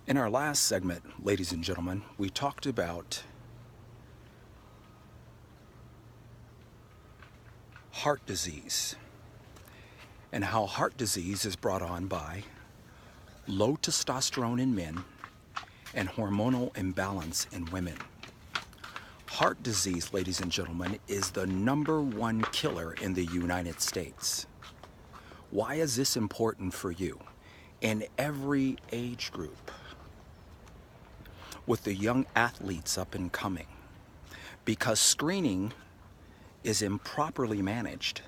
In our last segment, ladies and gentlemen, we talked about heart disease and how heart disease is brought on by low testosterone in men and hormonal imbalance in women. Heart disease, ladies and gentlemen, is the #1 killer in the United States. Why is this important for you? In every age group, with the young athletes up and coming, because screening is improperly managed.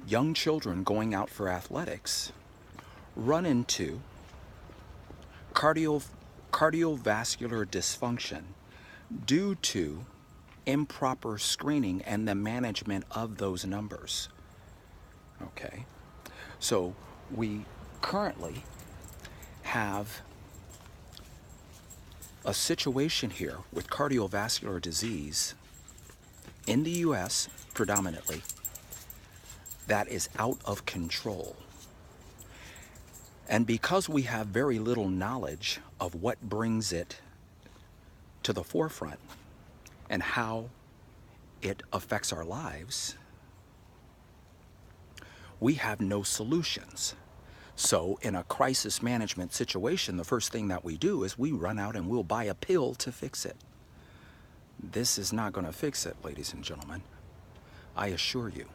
Young children going out for athletics run into cardiovascular dysfunction due to improper screening and the management of those numbers. Okay, so we currently have a situation here with cardiovascular disease in the US predominantly that is out of control. And because we have very little knowledge of what brings it to the forefront and how it affects our lives, we have no solutions. So in a crisis management situation, the first thing that we do is we run out and we'll buy a pill to fix it. This is not going to fix it, ladies and gentlemen. I assure you.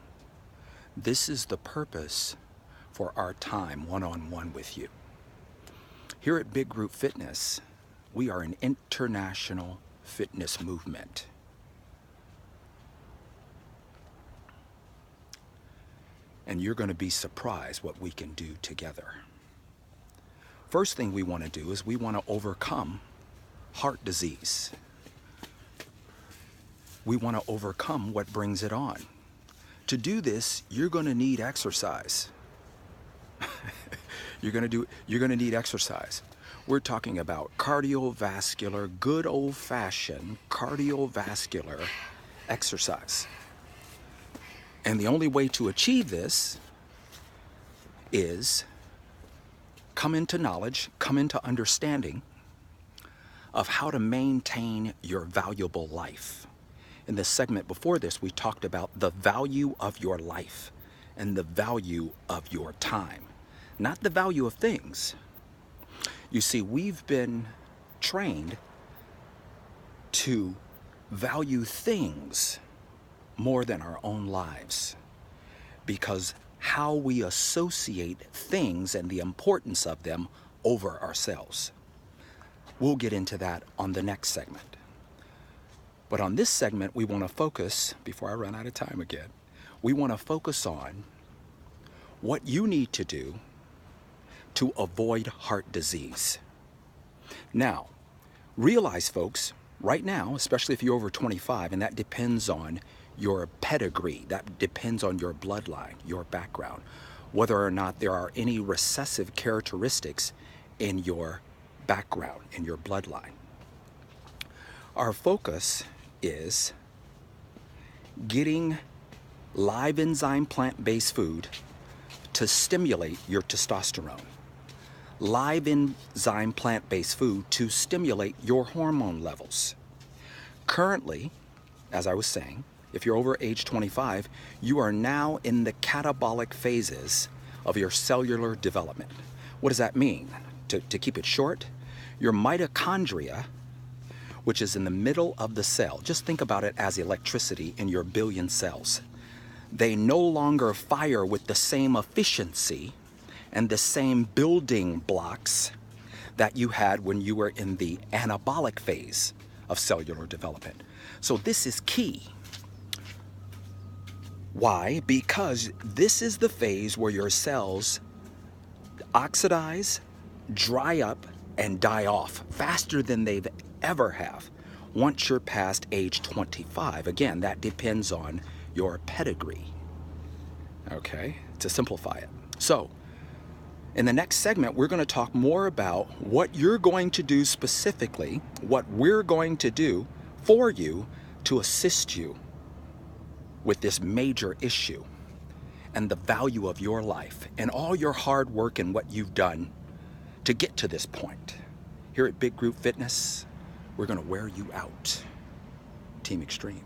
This is the purpose for our time one-on-one with you. Here at Big Group Fitness, we are an international fitness movement. And you're going to be surprised what we can do together. First thing we want to do is we want to overcome heart disease. We want to overcome what brings it on. To do this, you're going to need exercise. You're going to need exercise. We're talking about cardiovascular, good old-fashioned cardiovascular exercise. And the only way to achieve this is come into knowledge, come into understanding of how to maintain your valuable life. In the segment before this, we talked about the value of your life and the value of your time, not the value of things. You see, we've been trained to value things more than our own lives because how we associate things and the importance of them over ourselves. We'll get into that on the next segment. But on this segment, we want to focus, before I run out of time again, we want to focus on what you need to do to avoid heart disease. Now, realize, folks, right now, especially if you're over 25, and that depends on your pedigree, that depends on your bloodline, your background, whether or not there are any recessive characteristics in your background, in your bloodline. Our focus is getting live enzyme plant-based food to stimulate your testosterone. Live enzyme plant-based food to stimulate your hormone levels. Currently, as I was saying, if you're over age 25, you are now in the catabolic phases of your cellular development. What does that mean? To keep it short, your mitochondria, which is in the middle of the cell. Just think about it as electricity in your billion cells. They no longer fire with the same efficiency and the same building blocks that you had when you were in the anabolic phase of cellular development. So this is key. Why? Because this is the phase where your cells oxidize, dry up, and die off faster than they've ever have once you're past age 25. Again, that depends on your pedigree. Okay, to simplify it. So, in the next segment, we're going to talk more about what you're going to do specifically, what we're going to do for you to assist you with this major issue and the value of your life and all your hard work and what you've done to get to this point. Here at Big Group Fitness, we're gonna wear you out. Team Extreme.